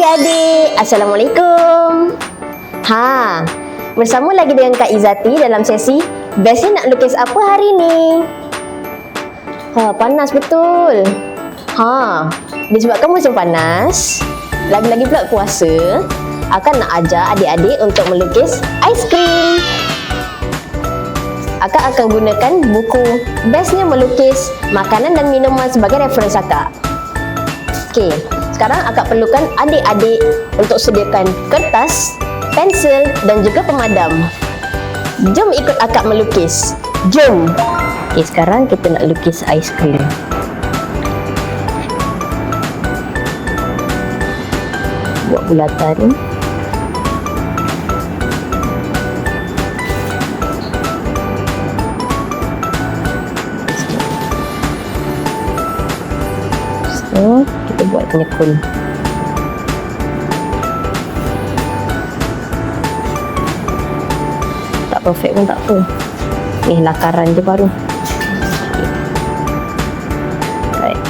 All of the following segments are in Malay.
adik-adik, Assalamualaikum. Bersama lagi dengan Kak Izzati dalam sesi Best ni nak lukis apa hari ni? Panas betul. Disebabkan musim panas, lagi-lagi pula puasa, akan nak ajar adik-adik untuk melukis aiskrim. Akak akan gunakan buku Bestnya Melukis Makanan dan Minuman sebagai referens akak. Okey, sekarang akak perlukan adik-adik untuk sediakan kertas, pensel dan juga pemadam. Jom ikut akak melukis. Jom. Okey, sekarang kita nak lukis aiskrim. Buat bulatan. Kita buat penyekun. Tak perfect pun tak apa. Ni lakaran je baru. Right.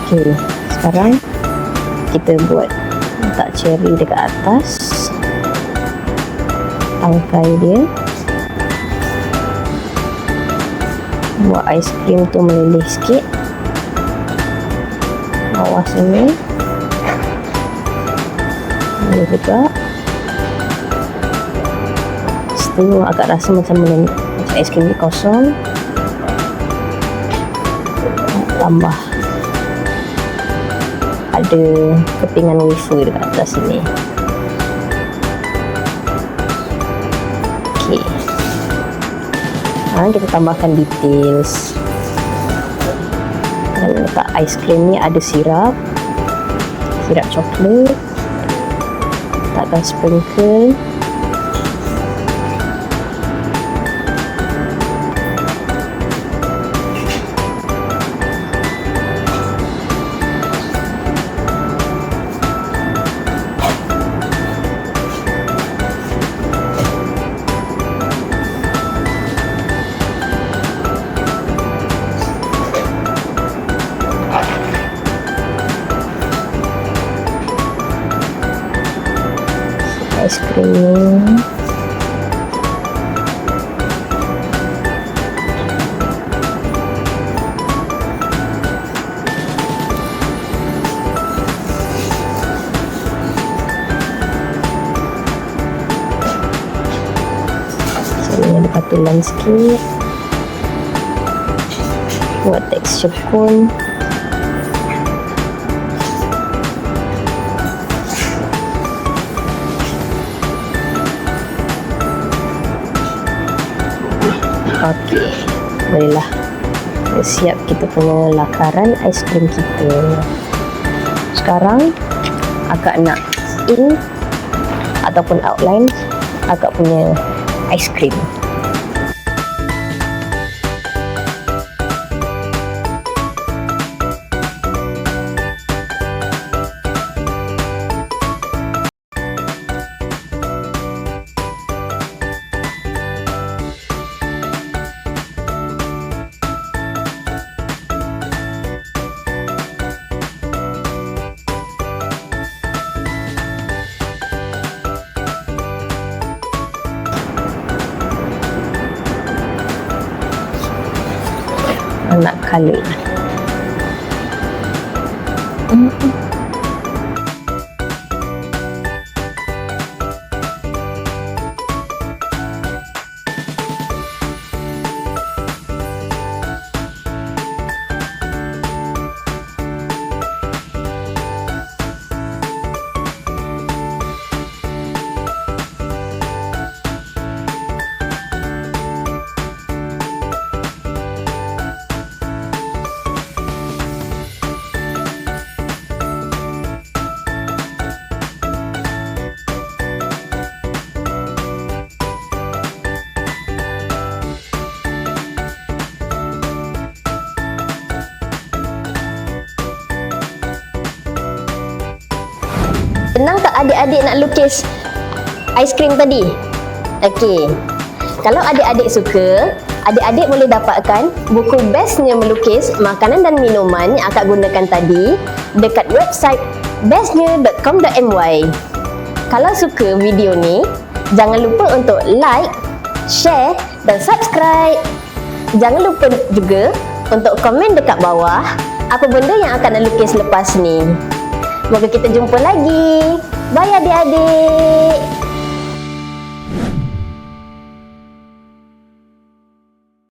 Okay, sekarang kita buat letak cherry dekat atas. Tangkai dia. Buat aiskrim tu meleleh sikit bawah sini, boleh juga. Setelah agak rasa macam aiskrim ni kosong, tambah ada kepingan wafer dekat atas sini. Okay, kita tambahkan details. Dan letak aiskrim ni ada sirap coklat. Letakkan sprinkle. Aiskrim ada patulan sikit, buat tekstur cone. Okey, bolehlah. Dah siap kita punya lakaran aiskrim kita. Sekarang akak nak in ataupun outline akak punya aiskrim. Nak color. Senang tak adik-adik nak lukis aiskrim tadi? Okey. Kalau adik-adik suka, adik-adik boleh dapatkan buku Bestnya Melukis Makanan dan Minuman yang akak gunakan tadi dekat website bestnya.com.my. Kalau suka video ni, jangan lupa untuk like, share dan subscribe. Jangan lupa juga untuk komen dekat bawah apa benda yang akan lukis lepas ni. Moga kita jumpa lagi. Bye adik-adik.